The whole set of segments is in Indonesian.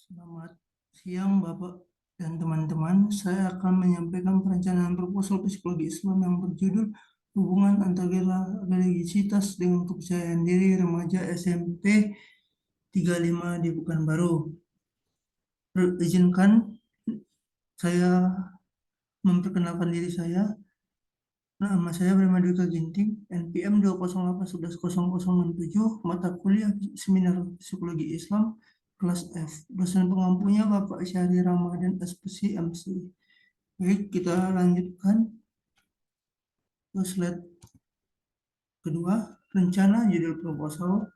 Selamat siang Bapak dan teman-teman. Saya akan menyampaikan perencanaan proposal psikologi Islam yang berjudul Hubungan Antara Religiositas dengan Kepercayaan Diri Remaja SMP 35 di Pekanbaru. Izinkan saya memperkenalkan diri saya. Nama saya Brahma Dwika Ginting, NPM 208110067, mata kuliah Seminar Psikologi Islam, kelas F. Dosen pengampunya Bapak Syahri Ramadan SPC MC. Baik, kita lanjutkan ke slide kedua. Rencana judul proposal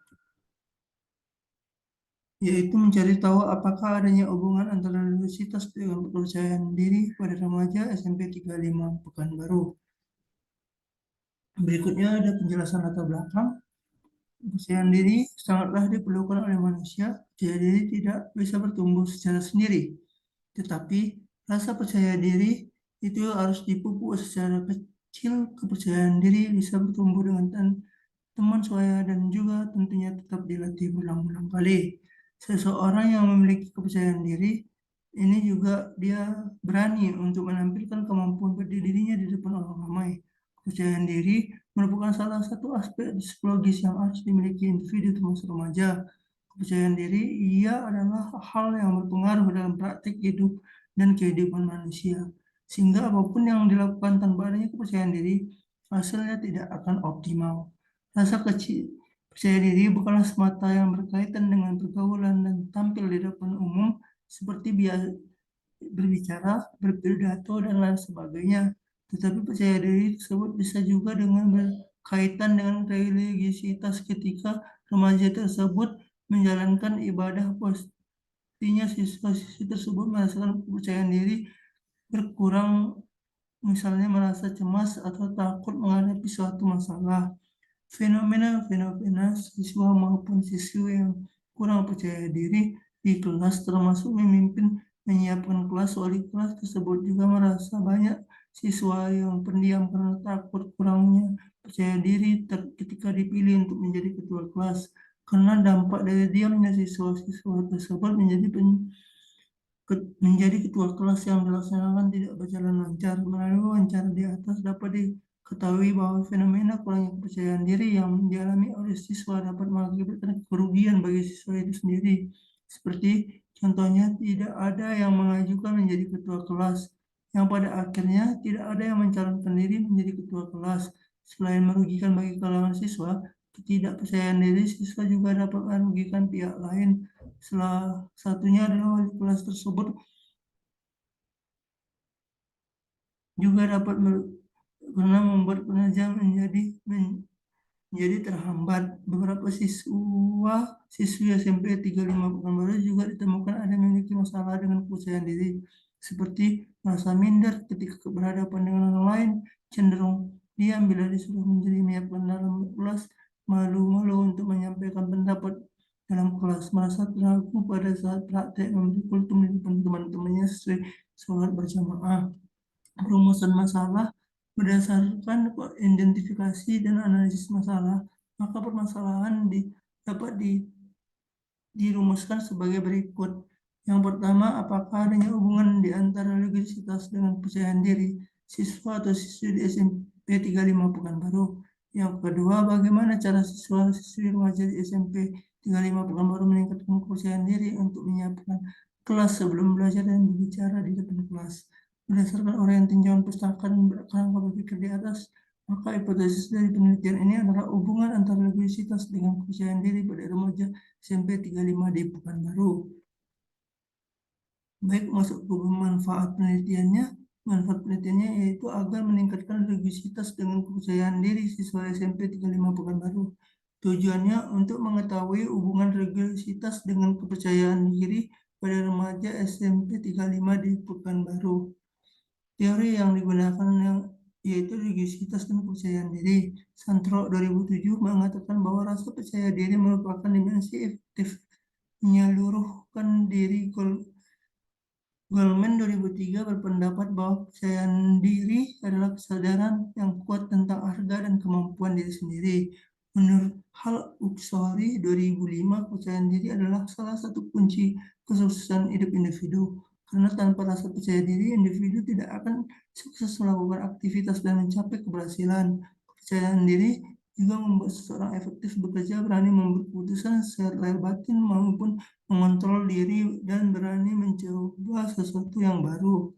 yaitu mencari tahu apakah adanya hubungan antara religiositas dengan kepercayaan diri pada remaja SMP 35 Pekanbaru. Berikutnya ada penjelasan latar belakang. Kepercayaan diri sangatlah diperlukan oleh manusia. Percaya diri tidak bisa bertumbuh secara sendiri, tetapi rasa percaya diri itu harus dipupuk secara kecil. Kepercayaan diri bisa bertumbuh dengan teman saya dan juga tentunya tetap dilatih berulang-ulang kali. Seseorang yang memiliki kepercayaan diri ini juga dia berani untuk menampilkan kemampuan berdiri dirinya di depan orang ramai. Kepercayaan diri merupakan salah satu aspek psikologis yang harus dimiliki individu termasuk remaja. Kepercayaan diri ia adalah hal yang berpengaruh dalam praktik hidup dan kehidupan manusia. Sehingga apapun yang dilakukan tanpa adanya kepercayaan diri, hasilnya tidak akan optimal. Rasa percaya diri bukanlah semata yang berkaitan dengan pergaulan dan tampil di depan umum seperti berbicara, berpidato, dan lain sebagainya. Tetapi percaya diri tersebut bisa juga dengan berkaitan dengan religiositas ketika remaja tersebut menjalankan ibadah. Pastinya siswa-siswi tersebut merasakan kepercayaan diri berkurang, misalnya merasa cemas atau takut menghadapi suatu masalah. Fenomena-fenomena siswa maupun siswi yang kurang percaya diri di kelas termasuk memimpin menyiapkan kelas. Wali kelas tersebut juga merasa banyak siswa yang pendiam karena takut kurangnya percaya diri ketika dipilih untuk menjadi ketua kelas. Karena dampak dari diamnya siswa-siswa tersebut menjadi ketua kelas yang dilaksanakan tidak berjalan lancar. Melalui wawancara di atas dapat diketahui bahwa fenomena kurangnya kepercayaan diri yang dialami oleh siswa dapat mengakibatkan kerugian bagi siswa itu sendiri. Seperti contohnya tidak ada yang mengajukan menjadi ketua kelas, yang pada akhirnya tidak ada yang mencalonkan diri menjadi ketua kelas. Selain merugikan bagi kalangan siswa, ketidakpercayaan diri siswa juga dapat merugikan pihak lain. Salah satunya adalah wali kelas tersebut juga dapat karena membuat pengajar menjadi terhambat. Beberapa siswi SMP 35 Pekanbaru juga ditemukan ada memiliki masalah dengan kepercayaan diri, seperti merasa minder ketika berhadapan dengan orang lain, cenderung diam bila disuruh menyiapkan dalam kelas, malu-malu untuk menyampaikan pendapat dalam kelas, merasa ragu pada saat praktek memberi kultum di depan teman-temannya sesuai sholat berjamaah. Perumusan masalah berdasarkan identifikasi dan analisis masalah, maka permasalahan dapat dirumuskan sebagai berikut. Yang pertama, apakah adanya hubungan di antara religiositas dengan kepercayaan diri siswa atau siswi di SMP 35 Pekanbaru? Yang kedua, bagaimana cara siswa-siswi remaja di SMP 35 Pekanbaru meningkatkan kepercayaan diri untuk menyiapkan kelas sebelum belajar dan berbicara di depan kelas? Berdasarkan orientasi tinjauan pustaka dan kerangka berpikir di atas, maka hipotesis dari penelitian ini adalah hubungan antara religiositas dengan kepercayaan diri pada remaja SMP 35 di Pekanbaru. Baik, masuk ke manfaat penelitiannya. Manfaat penelitiannya yaitu agar meningkatkan religiositas dengan kepercayaan diri siswa SMP 35 Pekanbaru. Tujuannya untuk mengetahui hubungan religiositas dengan kepercayaan diri pada remaja SMP 35 di Pekanbaru. Teori yang digunakan yaitu religiositas dan kepercayaan diri. Santro 2007 mengatakan bahwa rasa percaya diri merupakan dimensi efektif menyeluruhkan diri. Goldman 2003 berpendapat bahwa kepercayaan diri adalah kesadaran yang kuat tentang harga dan kemampuan diri sendiri. Menurut Hal Uxori 2005, kepercayaan diri adalah salah satu kunci kesuksesan hidup individu. Karena tanpa rasa percaya diri, individu tidak akan sukses melakukan aktivitas dan mencapai keberhasilan. Kepercayaan diri juga membuat seseorang efektif bekerja, berani membuat keputusan secara lahir batin maupun mengontrol diri dan berani mencoba sesuatu yang baru.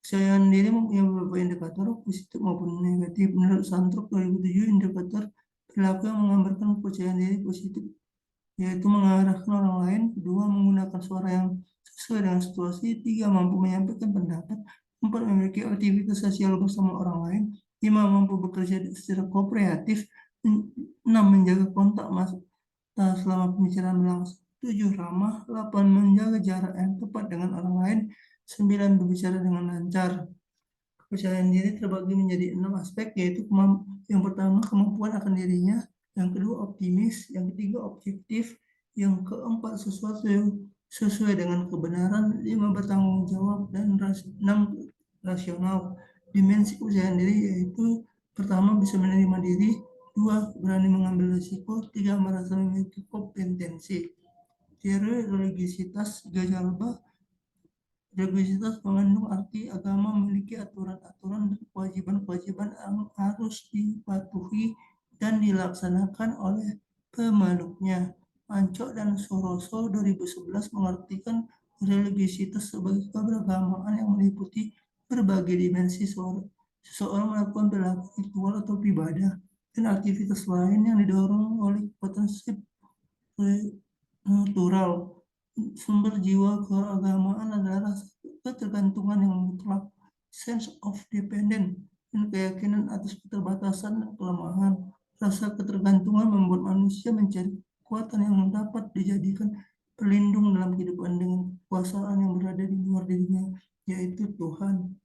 Kepercayaan diri mempunyai beberapa indikator positif maupun negatif. Menurut Santrok 2007, indikator perilaku yang menggambarkan kepercayaan diri positif yaitu mengarahkan orang lain, kedua menggunakan suara yang sesuai dengan situasi, tiga mampu menyampaikan pendapat, empat memiliki aktivitas sosial bersama orang lain, lima mampu bekerja secara kooperatif, enam menjaga kontak mata selama pembicaraan berlangsung, tujuh ramah, 8 menjaga jarak yang tepat dengan orang lain, 9 berbicara dengan lancar. Kepercayaan diri terbagi menjadi 6 aspek, yaitu yang pertama kemampuan akan dirinya, yang kedua optimis, yang ketiga objektif, yang keempat sesuatu yang sesuai dengan kebenaran, 5 bertanggung jawab, dan 6 rasional. Dimensi kepercayaan diri yaitu pertama bisa menerima diri, dua berani mengambil risiko, tiga merasa memiliki kompetensi. Teori religiositas Gajalba. Religiositas mengandung arti agama memiliki aturan-aturan dan kewajiban-kewajiban yang harus dipatuhi dan dilaksanakan oleh pemeluknya. Ancok dan Soroso 2011 mengartikan religiositas sebagai keberagamaan yang meliputi berbagai dimensi seseorang melakukan perilaku ritual atau ibadah dan aktivitas lain yang didorong oleh kekuatan natural. Sumber jiwa keagamaan adalah rasa ketergantungan yang mutlak, sense of dependence, dan keyakinan atas keterbatasan dan kelemahan. Rasa ketergantungan membuat manusia mencari kekuatan yang dapat dijadikan pelindung dalam kehidupan dengan kekuasaan yang berada di luar dirinya, yaitu Tuhan.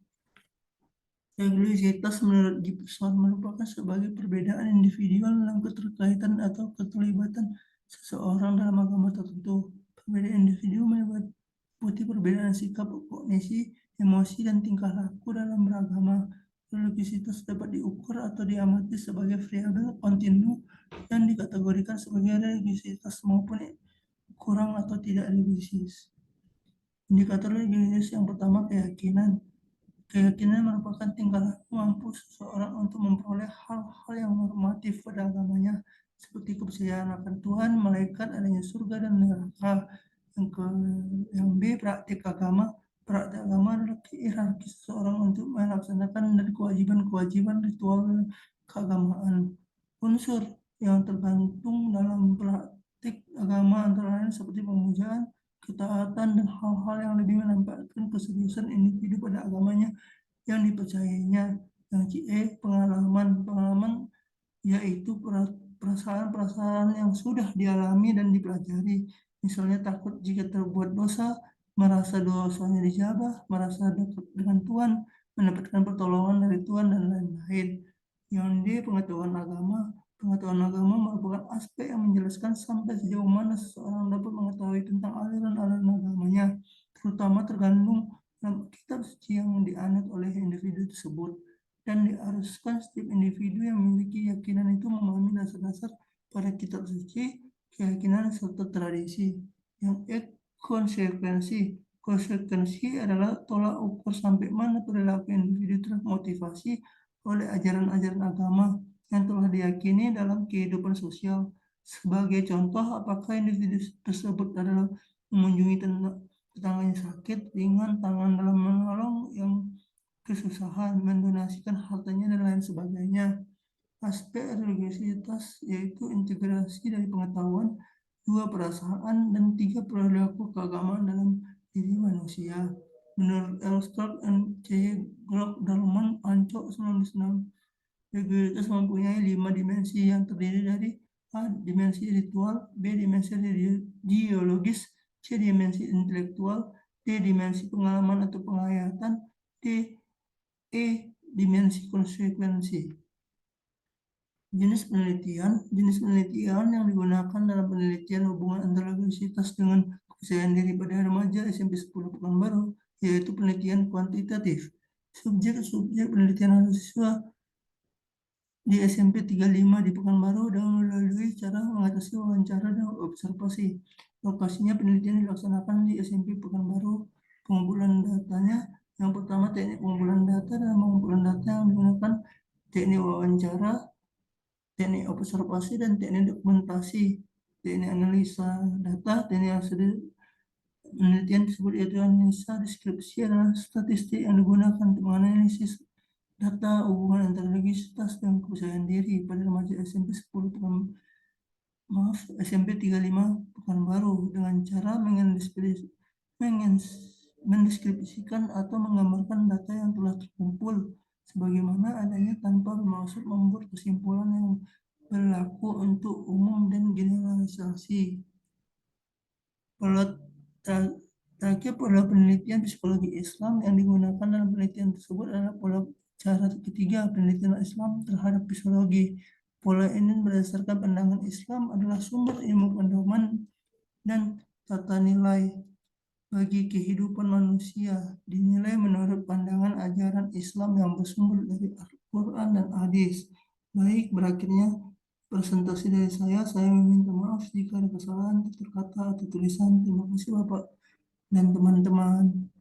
Religiositas menurut Gibson merupakan sebagai perbedaan individual dalam keterkaitan atau keterlibatan seseorang dalam agama tertentu. Perbedaan individu meliputi perbedaan sikap, kognisi, emosi, dan tingkah laku dalam beragama. Religiositas dapat diukur atau diamati sebagai variabel kontinu dan dikategorikan sebagai religiositas maupun kurang atau tidak religius. Indikator religius yang pertama keyakinan. Keyakinan merupakan tingkah laku mampu seseorang untuk memperoleh hal-hal yang normatif pada agamanya, seperti kepercayaan akan Tuhan, malaikat, adanya surga dan neraka. Yang B, praktik agama. Praktik agama adalah hierarki seseorang untuk melaksanakan dan kewajiban-kewajiban ritual keagamaan. Unsur yang tergantung dalam praktik agama antara lain seperti pemujaan, ketaatan, dan hal-hal yang lebih menampakkan keseriusan individu pada agamanya yang dipercayainya. Yang C, pengalaman yaitu perasaan-perasaan yang sudah dialami dan dipelajari. Misalnya takut jika terbuat dosa, merasa dosanya dijabah, merasa dekat dengan Tuhan, mendapatkan pertolongan dari Tuhan, dan lain-lain. Yang D, pengetahuan agama. Pengetahuan agama merupakan aspek yang menjelaskan sampai sejauh mana seseorang dapat mengetahui tentang aliran-aliran agamanya, terutama tergantung dalam kitab suci yang dianut oleh individu tersebut, dan diharuskan setiap individu yang memiliki keyakinan itu memahami dasar-dasar pada kitab suci, keyakinan, serta tradisi. Yang E, konsekuensi. Konsekuensi adalah tolak ukur sampai mana perilaku individu termotivasi oleh ajaran-ajaran agama yang telah diyakini dalam kehidupan sosial. Sebagai contoh, apakah individu tersebut adalah mengunjungi tetangganya sakit, ringan, tangan dalam menolong yang kesusahan, mendonasikan hartanya, dan lain sebagainya. Aspek religiositas yaitu integrasi dari pengetahuan, dua perasaan, dan tiga perilaku keagamaan dalam diri manusia. Menurut Elstock dan C. Glock Dalman, Ancok 1996, religiositas mempunyai 5 dimensi yang terdiri dari A. Dimensi ritual, B. Dimensi ideologis, C. Dimensi intelektual, D. Dimensi pengalaman atau penghayatan, D. Dimensi konsekuensi. Jenis penelitian yang digunakan dalam penelitian hubungan antara religiositas dengan kepercayaan diri pada remaja SMP 10 Pekanbaru, yaitu penelitian kuantitatif. Subjek penelitian siswa di SMP 35 di Pekanbaru dengan melalui cara mengatasi wawancara dan observasi. Lokasinya penelitian dilaksanakan di SMP Pekanbaru. Pengumpulan datanya yang pertama teknik pengumpulan data dan pengumpulan data yang menggunakan teknik wawancara, teknik observasi, dan teknik dokumentasi. Teknik analisa data, teknik hasil penelitian tersebut yaitu analisa, deskripsi adalah statistik yang digunakan untuk menganalisis data hubungan antara legitimitas dan kepercayaan diri pada remaja SMP 10 SMP 35 Pekanbaru dengan cara mendeskripsikan atau menggambarkan data yang telah terkumpul sebagaimana adanya tanpa bermaksud membuat kesimpulan yang berlaku untuk umum dan generalisasi. Terakhir, pola penelitian psikologi Islam yang digunakan dalam penelitian tersebut adalah pola cara ketiga penelitian Islam terhadap psikologi. Pola ini berdasarkan pandangan Islam adalah sumber ilmu pedoman dan tata nilai bagi kehidupan manusia, dinilai menurut pandangan ajaran Islam yang bersumber dari Al-Quran dan Hadis. Baik, berakhirnya presentasi dari saya meminta maaf jika ada kesalahan tutur kata atau tulisan. Terima kasih Bapak dan teman-teman.